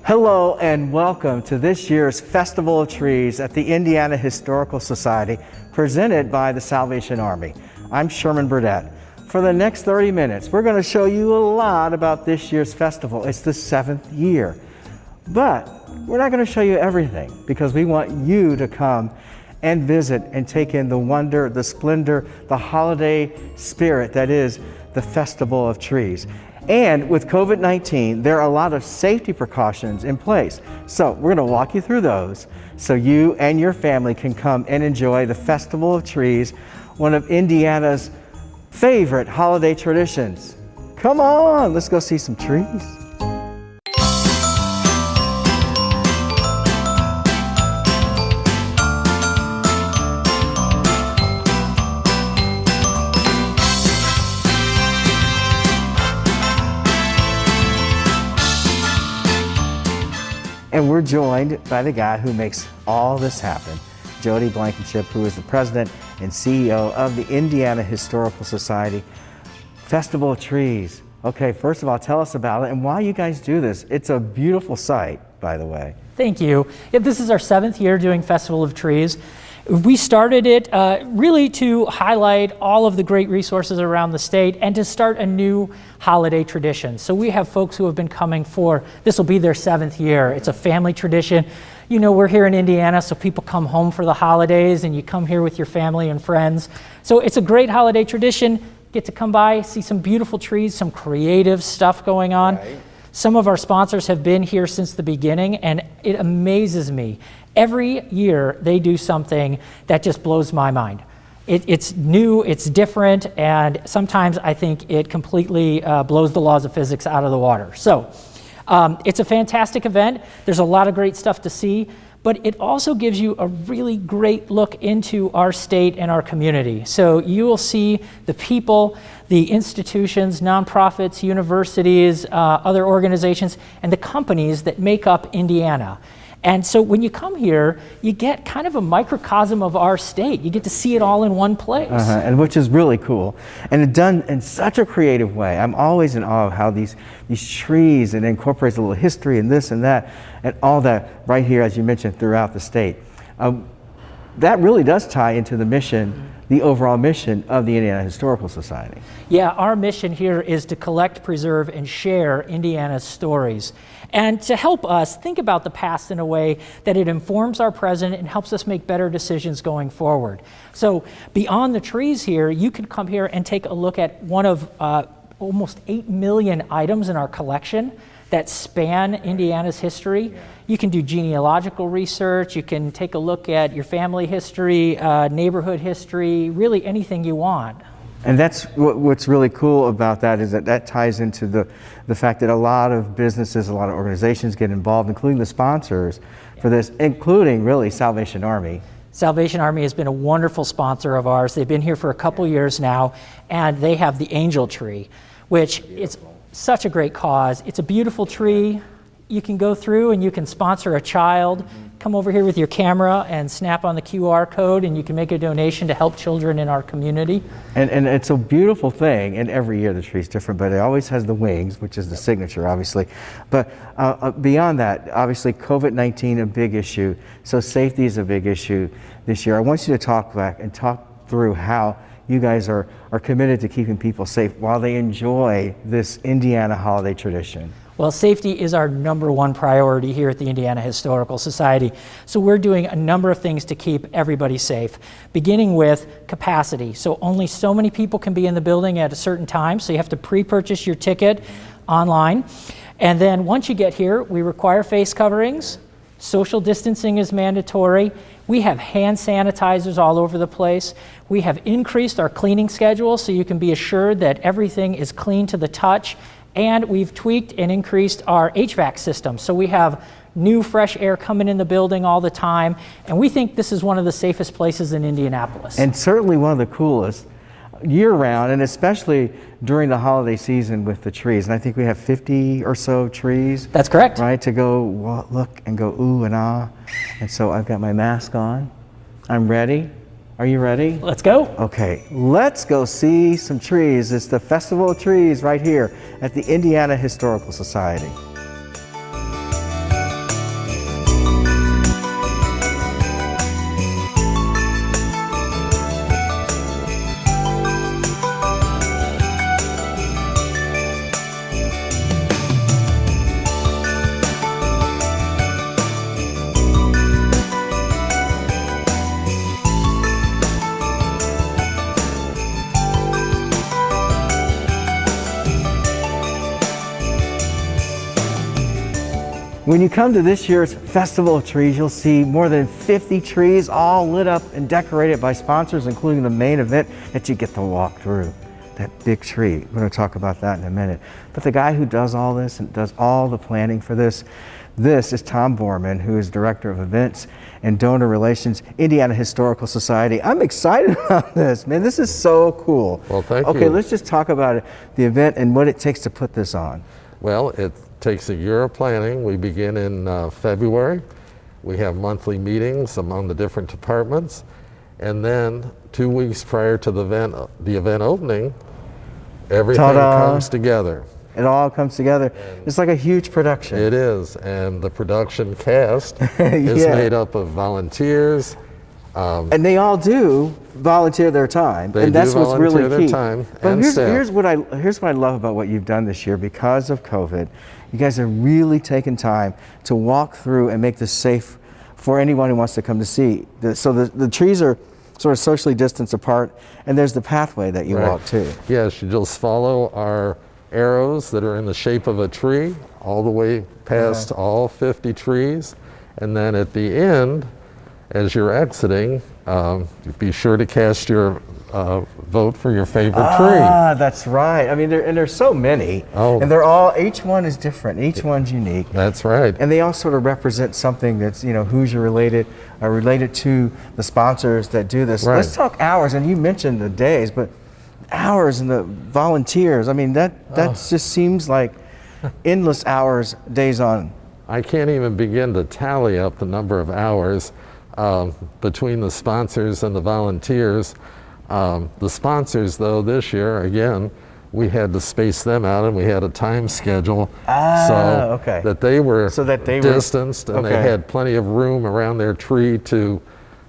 Hello and welcome to this year's Festival of Trees at the Indiana Historical Society, presented by the Salvation Army. I'm Sherman Burdette. For the next 30 minutes, we're going to show you a lot about this year's festival. It's the 7th year. But we're not going to show you everything because we want you to come and visit and take in the wonder, the splendor, the holiday spirit that is the Festival of Trees. And with COVID-19, there are a lot of safety precautions in place. So we're going to walk you through those so you and your family can come and enjoy the Festival of Trees, one of Indiana's favorite holiday traditions. Come on, let's go see some trees. And we're joined by the guy who makes all this happen, Jody Blankenship, who is the president and CEO of the Indiana Historical Society. Festival of Trees. Okay, first of all, tell us about it and why you guys do this. It's a beautiful site, by the way. Thank you. Yeah, this is our 7th year doing Festival of Trees. We started it really to highlight all of the great resources around the state and to start a new holiday tradition. So we have folks who have been coming for, this will be their 7th year. It's a family tradition. You know, we're here in Indiana, so people come home for the holidays and you come here with your family and friends. So it's a great holiday tradition. Get to come by, see some beautiful trees, some creative stuff going on. Right. Some of our sponsors have been here since the beginning, and it amazes me. Every year they do something that just blows my mind. It's new, it's different, and sometimes I think it completely blows the laws of physics out of the water. So it's a fantastic event. There's a lot of great stuff to see, but it also gives you a really great look into our state and our community. So you will see the people, the institutions, nonprofits, universities, other organizations, and the companies that make up Indiana. And so when you come here, you get kind of a microcosm of our state. You get to see it all in one place. And which is really cool. And it's done in such a creative way. I'm always in awe of how these trees, and it incorporates a little history and this and that, and all that right here, as you mentioned, throughout the state. That really does tie into the mission, the overall mission of the Indiana Historical Society. Yeah, our mission here is to collect, preserve, and share Indiana's stories, and to help us think about the past in a way that it informs our present and helps us make better decisions going forward. So beyond the trees here, you can come here and take a look at one of almost 8 million items in our collection that span Indiana's history. You can do genealogical research, you can take a look at your family history, neighborhood history, really anything you want. And that's what's really cool about that, is that ties into the fact that a lot of businesses, a lot of organizations get involved, including the sponsors for this, including really Salvation Army. Salvation Army has been a wonderful sponsor of ours. They've been here for a couple years now, and they have the angel tree, which is such a great cause. It's a beautiful tree. You can go through and you can sponsor a child. Come over here with your camera and snap on the QR code, and you can make a donation to help children in our community. And it's a beautiful thing, and every year the tree's different, but it always has the wings, which is the signature, obviously. But beyond that, obviously COVID-19 a big issue, so safety is a big issue this year. I want you to talk back and talk through how you guys are committed to keeping people safe while they enjoy this Indiana holiday tradition. Well, safety is our #1 priority here at the Indiana Historical Society. So we're doing a number of things to keep everybody safe, beginning with capacity. So only so many people can be in the building at a certain time, so you have to pre-purchase your ticket online. And then once you get here, we require face coverings. Social distancing is mandatory. We have hand sanitizers all over the place. We have increased our cleaning schedule so you can be assured that everything is clean to the touch. And we've tweaked and increased our HVAC system. So we have new fresh air coming in the building all the time. And we think this is one of the safest places in Indianapolis. And certainly one of the coolest year-round, and especially during the holiday season with the trees. And I think we have 50 or so trees. That's correct. Right, to go look and go ooh and ah. And so I've got my mask on. I'm ready. Are you ready? Let's go. Okay, let's go see some trees. It's the Festival of Trees right here at the Indiana Historical Society. When you come to this year's Festival of Trees, you'll see more than 50 trees all lit up and decorated by sponsors, including the main event that you get to walk through. That big tree. We're going to talk about that in a minute. But the guy who does all this and does all the planning for this is Tom Borman, who is Director of Events and Donor Relations, Indiana Historical Society. I'm excited about this, man. This is so cool. Well, thank you. Okay, let's just talk about it, the event and what it takes to put this on. Well, it takes a year of planning. We begin in February. We have monthly meetings among the different departments. And then 2 weeks prior to the event opening, everything comes together. It all comes together. It's like a huge production. It is, and the production cast is made up of volunteers. And they all do volunteer their time, They and that's do what's really volunteer key. their time But and staff. here's what I love about what you've done this year. Because of COVID, you guys are really taking time to walk through and make this safe for anyone who wants to come to see. So the trees are sort of socially distanced apart, and there's the pathway that you walk too. Yes, you just follow our arrows that are in the shape of a tree all the way past all 50 trees. And then at the end, as you're exiting, be sure to cast your vote for your favorite tree. Ah, that's right. I mean, there's so many, and they're all, each one is different. Each one's unique. That's right. And they all sort of represent something that's, who's related to the sponsors that do this. Right. Let's talk hours, and you mentioned the days, but hours and the volunteers. I mean, that just seems like endless hours, days on. I can't even begin to tally up the number of hours between the sponsors and the volunteers. The sponsors, though, this year, again, we had to space them out, and we had a time schedule so that they were distanced and they had plenty of room around their tree to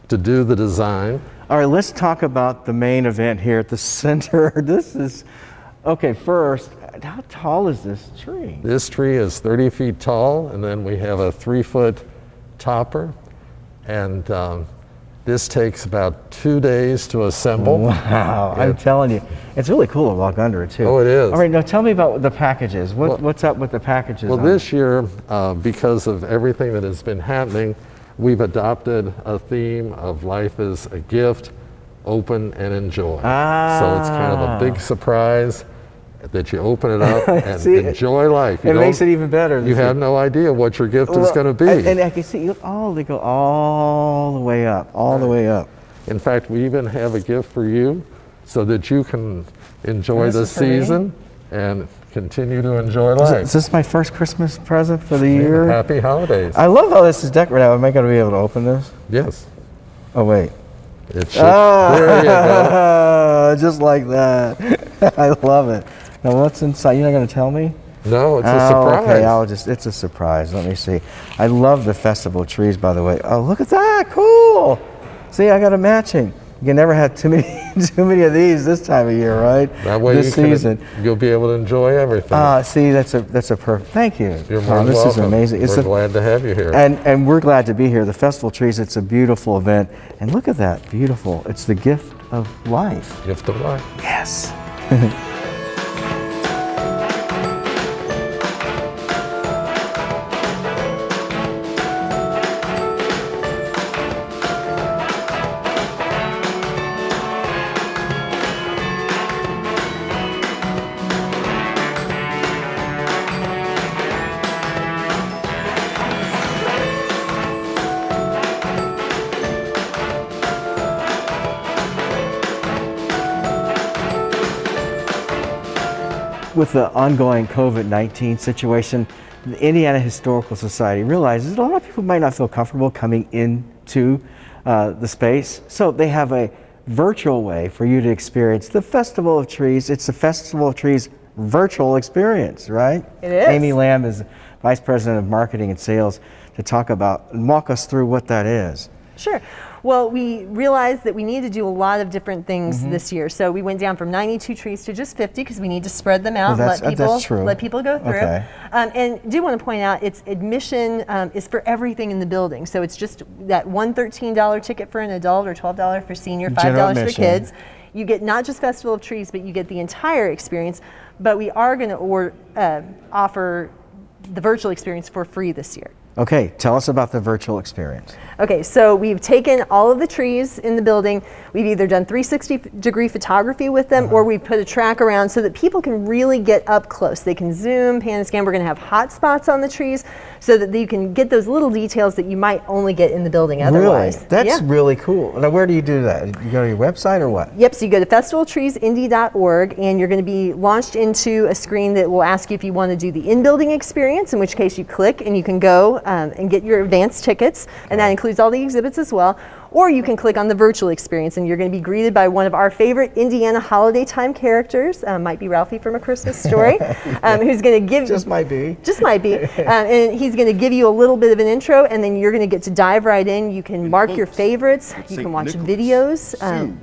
do the design. All right, let's talk about the main event here at the center. This is, first, how tall is this tree? This tree is 30 feet tall, and then we have a 3-foot topper, and this takes about 2 days to assemble. Wow, I'm telling you, it's really cool to walk under it too. Oh, it is. All right, now tell me about the packages. What's up with the packages? Well, this year, because of everything that has been happening, we've adopted a theme of life is a gift, open and enjoy. So it's kind of a big surprise that you open it up and enjoy life. It makes it even better. You have no idea what your gift is going to be. And I can see, they go all the way up, the way up. In fact, we even have a gift for you so that you can enjoy the season and continue to enjoy life. Is this my first Christmas present for the year? Happy holidays. I love how this is decorated. Am I going to be able to open this? Yes. Oh, wait. It should. There you go. Just like that. I love it. Now, what's inside? You're not going to tell me? No, it's a surprise. Okay, it's a surprise. Let me see. I love the festival of trees, by the way. Oh, look at that. Cool. See, I got a matching. You can never have too many of these this time of year, right? That way this season. You'll be able to enjoy everything. See, that's a perfect. Thank you. You're more than this welcome. is amazing. We're glad to have you here. And we're glad to be here. The Festival of Trees, it's a beautiful event. And look at that, beautiful. It's the gift of life. Gift of life. Yes. With the ongoing COVID-19 situation, the Indiana Historical Society realizes that a lot of people might not feel comfortable coming into the space. So they have a virtual way for you to experience the Festival of Trees. It's the Festival of Trees virtual experience, right? It is. Amy Lamb is Vice President of Marketing and Sales to talk about and walk us through what that is. Sure. Well, we realized that we need to do a lot of different things this year. So we went down from 92 trees to just 50 because we need to spread them out Well, and let people go through. Okay. And do want to point out, its admission is for everything in the building. So it's just that one $13 ticket for an adult or $12 for senior, $5 for kids. You get not just Festival of Trees, but you get the entire experience. But we are going to offer the virtual experience for free this year. Okay, tell us about the virtual experience. Okay, so we've taken all of the trees in the building. We've either done 360-degree photography with them, or we've put a track around so that people can really get up close. They can zoom, pan and scan. We're going to have hot spots on the trees so that you can get those little details that you might only get in the building otherwise. Really? That's really cool. Now, where do you do that? You go to your website or what? Yep, so you go to festivaltreesindy.org, and you're going to be launched into a screen that will ask you if you want to do the in-building experience, in which case you click and you can go and get your advance tickets, and that includes all the exhibits as well. Or you can click on the virtual experience, and you're going to be greeted by one of our favorite Indiana holiday time characters, might be Ralphie from A Christmas Story, who's going to give Just might be. and he's going to give you a little bit of an intro, and then you're going to get to dive right in. You can mark your favorites. You can watch videos.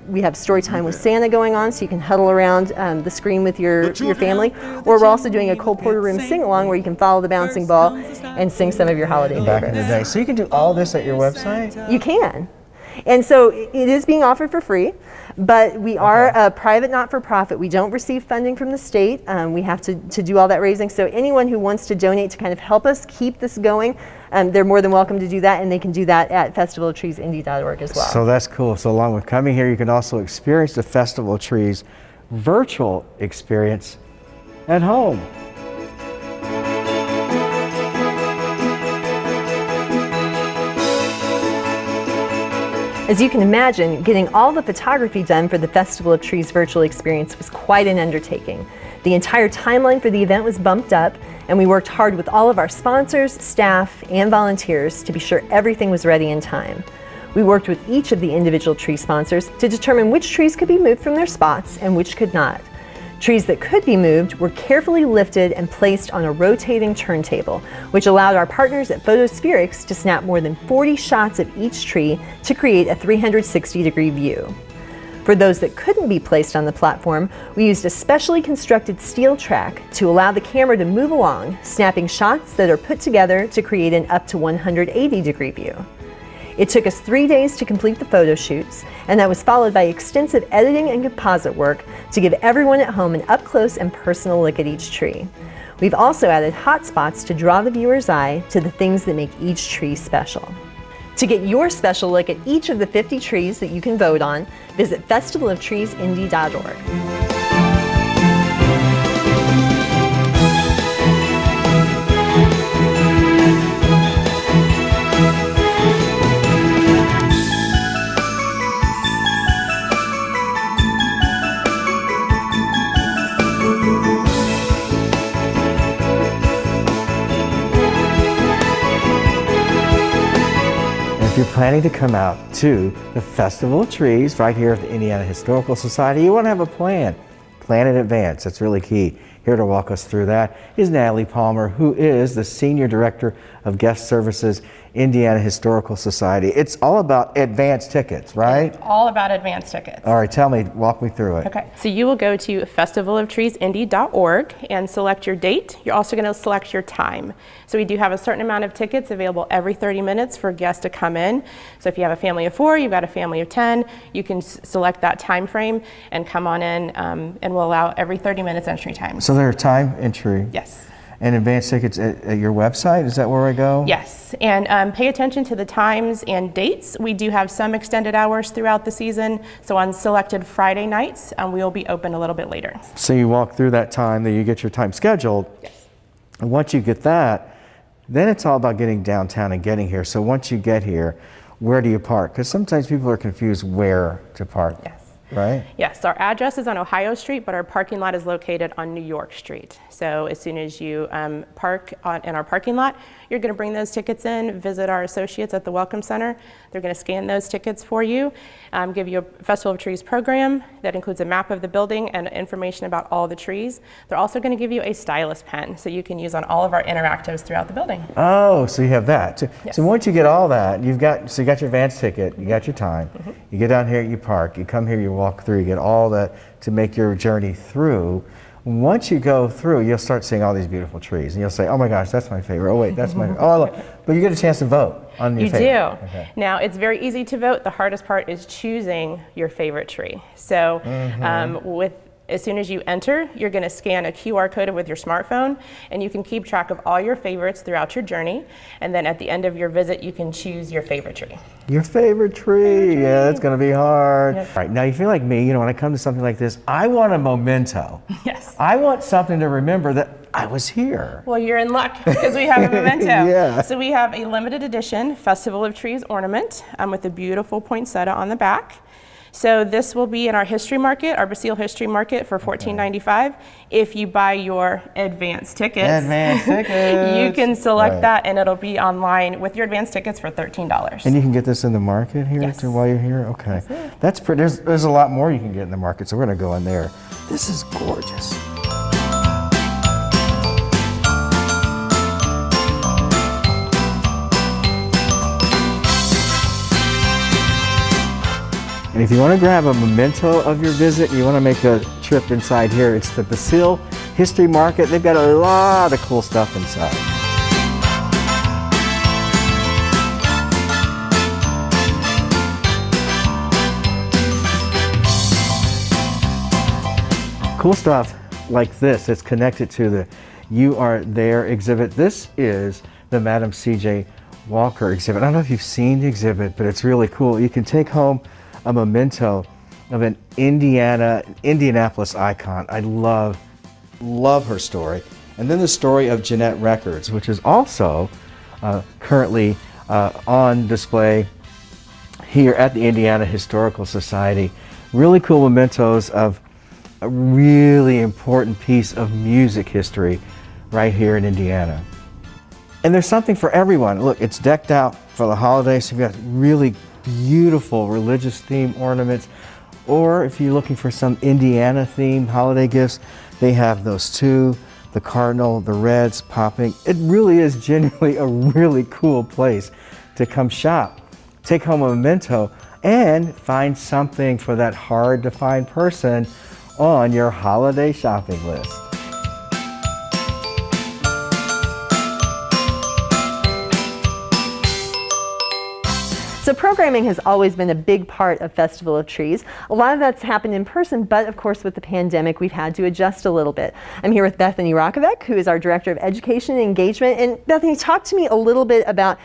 We have story time with Santa going on, so you can huddle around the screen with your family. Or we're also doing a Cole Porter Room sing-along where you can follow the bouncing ball and sing some of your holiday Back in favorites. the day. So you can do all this at your website? You can. And so it is being offered for free, but we are a private not-for-profit. We don't receive funding from the state. We have to do all that raising. So anyone who wants to donate to kind of help us keep this going, they're more than welcome to do that, and they can do that at festivaltreesindy.org as well. So that's cool. So along with coming here, you can also experience the Festival of Trees virtual experience at home. As you can imagine, getting all the photography done for the Festival of Trees virtual experience was quite an undertaking. The entire timeline for the event was bumped up, and we worked hard with all of our sponsors, staff, and volunteers to be sure everything was ready in time. We worked with each of the individual tree sponsors to determine which trees could be moved from their spots and which could not. Trees that could be moved were carefully lifted and placed on a rotating turntable, which allowed our partners at Photospherics to snap more than 40 shots of each tree to create a 360-degree view. For those that couldn't be placed on the platform, we used a specially constructed steel track to allow the camera to move along, snapping shots that are put together to create an up to 180-degree view. It took us 3 days to complete the photo shoots, and that was followed by extensive editing and composite work to give everyone at home an up-close and personal look at each tree. We've also added hotspots to draw the viewer's eye to the things that make each tree special. To get your special look at each of the 50 trees that you can vote on, visit festivalofTreesIndy.org. If you're planning to come out to the Festival of Trees right here at the Indiana Historical Society, you want to have a plan. Plan in advance. That's really key. Here to walk us through that is Natalie Palmer, who is the Senior Director of Guest Services, Indiana Historical Society. It's all about advance tickets, right? It's all about advance tickets. All right, walk me through it. Okay, so you will go to festivalofTreesIndy.org and select your date. You're also going to select your time. So we do have a certain amount of tickets available every 30 minutes for guests to come in. So if you have a family of 4, you've got a family of 10, you can select that time frame and come on in, and we'll allow every 30 minutes entry time. So there are time entry. Yes. And advance tickets at your website, is that where I go? Yes, and pay attention to the times and dates. We do have some extended hours throughout the season, so on selected Friday nights, we will be open a little bit later. So you walk through that time, then you get your time scheduled. Yes. And once you get that, then it's all about getting downtown and getting here. So once you get here, where do you park? Because sometimes people are confused where to park. Yes. Right? Yes, our address is on Ohio Street, but our parking lot is located on New York Street. So as soon as you park in our parking lot, you're going to bring those tickets in, visit our associates at the Welcome Center. They're going to scan those tickets for you, give you a Festival of Trees program that includes a map of the building and information about all the trees. They're also going to give you a stylus pen so you can use on all of our interactives throughout the building. Oh, so you have that. So, Yes. so once you get all that, you got your advance ticket, you got your time, you get down here, you park, you come here, you walk through, you get all that to make your journey through. Once you go through, you'll start seeing all these beautiful trees, and you'll say, "Oh my gosh, that's my favorite." Oh wait, that's my. Oh, look. But you get a chance to vote on your favorite. You do. Okay. Now, it's very easy to vote. The hardest part is choosing your favorite tree. So, As soon as you enter, you're going to scan a QR code with your smartphone, and you can keep track of all your favorites throughout your journey. And then at the end of your visit, you can choose your favorite tree. Your favorite tree. Yeah, that's going to be hard. Yes. All right, now you feel like me, when I come to something like this, I want a memento. Yes. I want something to remember that I was here. Well, you're in luck because we have a memento. Yeah. So we have a limited edition Festival of Trees ornament with a beautiful poinsettia on the back. So this will be in our history market, our Basile history market for $14.95. If you buy your advance tickets, you can select that, and it'll be online with your advance tickets for $13. And you can get this in the market here Yes. while you're here? Okay. That's pretty. There's a lot more you can get in the market, so we're going to go in there. This is gorgeous. And if you want to grab a memento of your visit, you want to make a trip inside here, it's the Basile History Market. They've got a lot of cool stuff inside. Cool stuff like this, it's connected to the You Are There exhibit. This is the Madam C.J. Walker exhibit. I don't know if you've seen the exhibit, but it's really cool. You can take home a memento of an Indianapolis icon. I love her story. And then the story of Jeanette Records, which is also currently on display here at the Indiana Historical Society. Really cool mementos of a really important piece of music history right here in Indiana. And there's something for everyone. Look, it's decked out for the holidays. So you've got really beautiful religious theme ornaments, or if you're looking for some Indiana themed holiday gifts, they have those too. The cardinal, the reds popping. It really is genuinely a really cool place to come shop, take home a memento, and find something for that hard to find person on your holiday shopping list. So programming has always been a big part of Festival of Trees. A lot of that's happened in person, but of course with the pandemic we've had to adjust a little bit. I'm here with Bethany Rakovic, who is our Director of Education and Engagement. And Bethany, talk to me a little bit about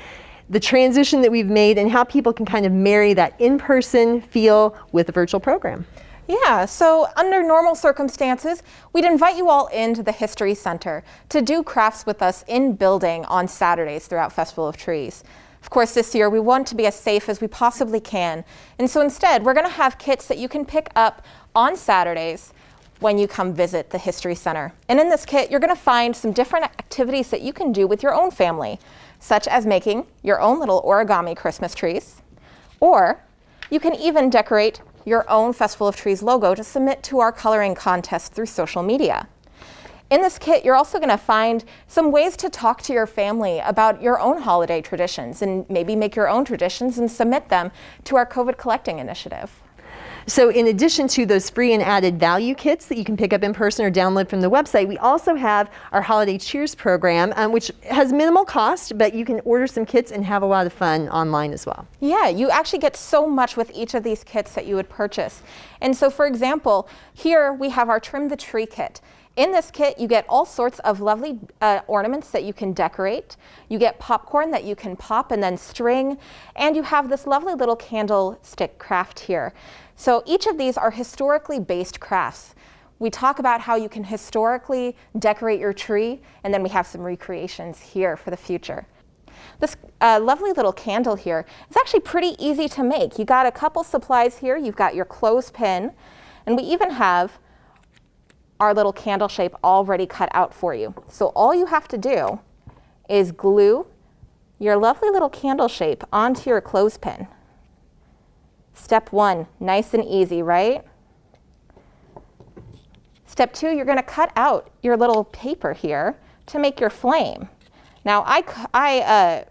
the transition that we've made and how people can kind of marry that in-person feel with a virtual program. Yeah, so under normal circumstances, we'd invite you all into the History Center to do crafts with us in building on Saturdays throughout Festival of Trees. Of course, this year we want to be as safe as we possibly can. And so instead, we're going to have kits that you can pick up on Saturdays when you come visit the History Center. And in this kit, you're going to find some different activities that you can do with your own family, such as making your own little origami Christmas trees, or you can even decorate your own Festival of Trees logo to submit to our coloring contest through social media. In this kit, you're also going to find some ways to talk to your family about your own holiday traditions and maybe make your own traditions and submit them to our COVID collecting initiative. So in addition to those free and added value kits that you can pick up in person or download from the website, we also have our Holiday Cheers program, which has minimal cost, but you can order some kits and have a lot of fun online as well. Yeah, you actually get so much with each of these kits that you would purchase. And so for example, here we have our Trim the Tree kit. In this kit, you get all sorts of lovely ornaments that you can decorate. You get popcorn that you can pop and then string, and you have this lovely little candlestick craft here. So each of these are historically based crafts. We talk about how you can historically decorate your tree, and then we have some recreations here for the future. This lovely little candle here is actually pretty easy to make. You got a couple supplies here. You've got your clothespin, and we even have our little candle shape already cut out for you. So all you have to do is glue your lovely little candle shape onto your clothespin. Step one, nice and easy, right? Step two, you're going to cut out your little paper here to make your flame. Now I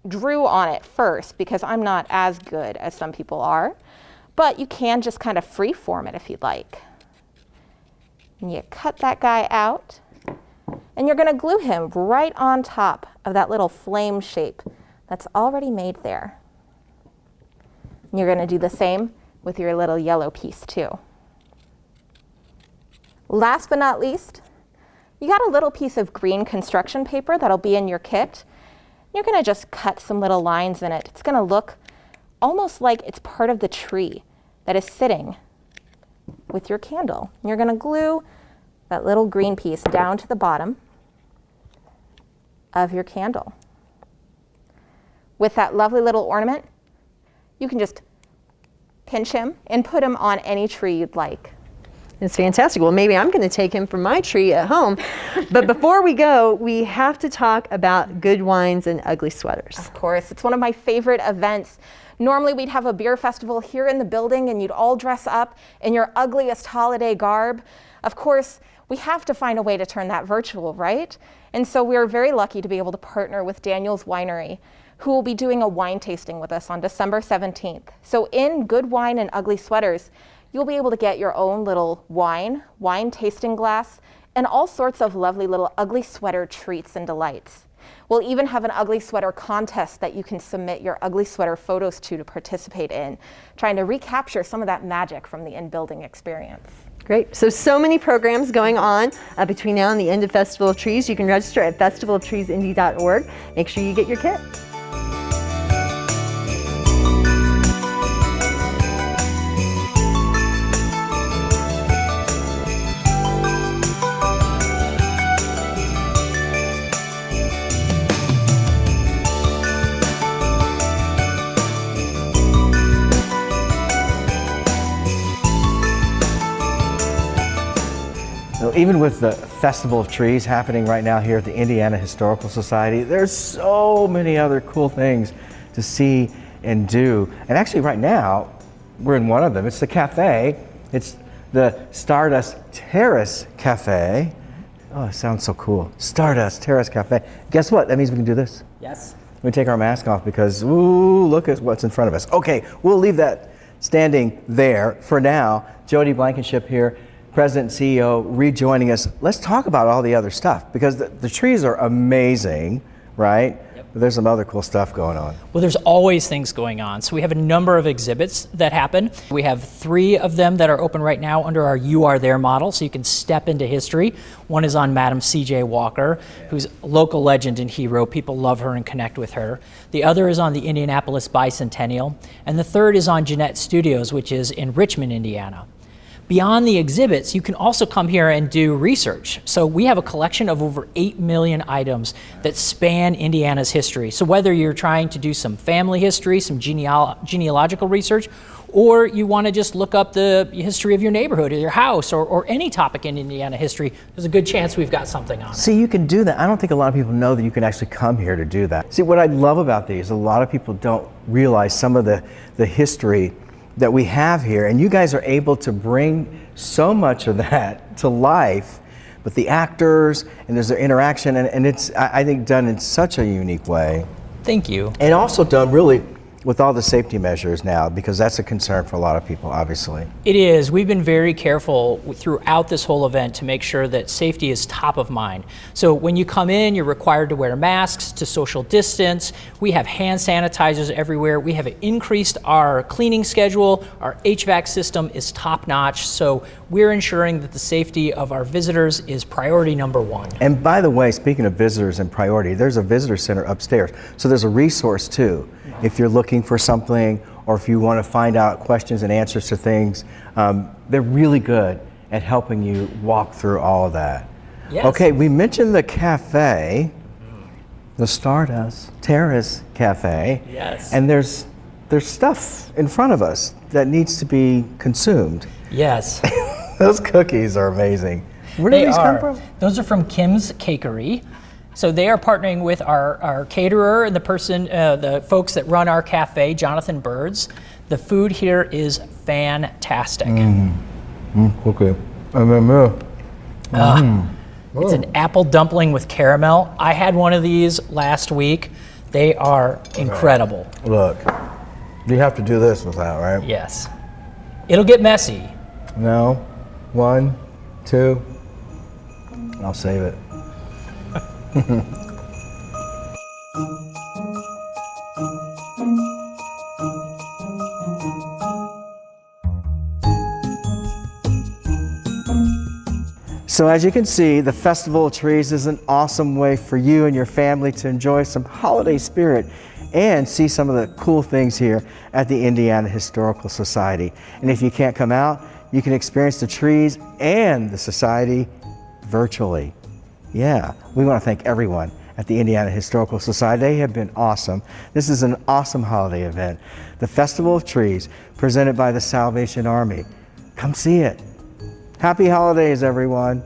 drew on it first because I'm not as good as some people are, but you can just kind of free form it if you'd like. And you cut that guy out, and you're going to glue him right on top of that little flame shape that's already made there. And you're going to do the same with your little yellow piece too. Last but not least, you got a little piece of green construction paper that'll be in your kit. You're gonna just cut some little lines in it. It's gonna look almost like it's part of the tree that is sitting with your candle. You're gonna glue that little green piece down to the bottom of your candle. With that lovely little ornament, you can just pinch him and put him on any tree you'd like. It's fantastic. Well, maybe I'm going to take him from my tree at home. But before we go, we have to talk about good wines and ugly sweaters. Of course, it's one of my favorite events. Normally we'd have a beer festival here in the building and you'd all dress up in your ugliest holiday garb. Of course, we have to find a way to turn that virtual, right? And so we're very lucky to be able to partner with Daniel's Winery, who will be doing a wine tasting with us on December 17th. So in Good Wine and Ugly Sweaters, you'll be able to get your own little wine tasting glass, and all sorts of lovely little ugly sweater treats and delights. We'll even have an ugly sweater contest that you can submit your ugly sweater photos to participate in, trying to recapture some of that magic from the in-building experience. Great. So many programs going on between now and the end of Festival of Trees. You can register at festivaloftreesindy.org. Make sure you get your kit. Even with the Festival of Trees happening right now here at the Indiana Historical Society, there's so many other cool things to see and do. And actually right now, we're in one of them. It's the cafe. It's the Stardust Terrace Cafe. Oh, it sounds so cool. Stardust Terrace Cafe. Guess what? That means we can do this. Yes. We take our mask off because, ooh, look at what's in front of us. Okay, we'll leave that standing there for now. Jody Blankenship here, President and CEO, rejoining us. Let's talk about all the other stuff because the trees are amazing, right? Yep. But there's some other cool stuff going on. Well, there's always things going on. So we have a number of exhibits that happen. We have 3 of them that are open right now under our You Are There model, so you can step into history. One is on Madam C.J. Walker, who's a local legend and hero. People love her and connect with her. The other is on the Indianapolis Bicentennial. And the third is on Jeanette Studios, which is in Richmond, Indiana. Beyond the exhibits, you can also come here and do research. So we have a collection of over 8 million items that span Indiana's history. So whether you're trying to do some family history, some genealogical research, or you want to just look up the history of your neighborhood or your house or any topic in Indiana history, there's a good chance we've got something on it. See, you can do that. I don't think a lot of people know that you can actually come here to do that. See, what I love about these, a lot of people don't realize some of the history that we have here, and you guys are able to bring so much of that to life with the actors, and there's their interaction, and it's, I think, done in such a unique way. Thank you. And also done really with all the safety measures now, because that's a concern for a lot of people, obviously. It is. We've been very careful throughout this whole event to make sure that safety is top of mind. So when you come in, you're required to wear masks, to social distance. We have hand sanitizers everywhere. We have increased our cleaning schedule. Our HVAC system is top notch. So we're ensuring that the safety of our visitors is priority number 1. And by the way, speaking of visitors and priority, there's a visitor center upstairs. So there's a resource too. If you're looking for something, or if you want to find out questions and answers to things, they're really good at helping you walk through all of that. Yes. Okay, we mentioned the cafe, the Stardust Terrace Cafe. Yes. And there's stuff in front of us that needs to be consumed. Yes. Those cookies are amazing. Where do these come from? Those are from Kim's Cakery. So they are partnering with our caterer and the folks that run our cafe, Jonathan Birds. The food here is fantastic. Okay. It's an apple dumpling with caramel. I had one of these last week. They are incredible. Look, you have to do this with that, right? Yes. It'll get messy. No. 1, 2. I'll save it. So as you can see, the Festival of Trees is an awesome way for you and your family to enjoy some holiday spirit and see some of the cool things here at the Indiana Historical Society. And if you can't come out, you can experience the trees and the society virtually. Yeah, we want to thank everyone at the Indiana Historical Society. They have been awesome. This is an awesome holiday event. The Festival of Trees, presented by the Salvation Army. Come see it. Happy holidays, everyone.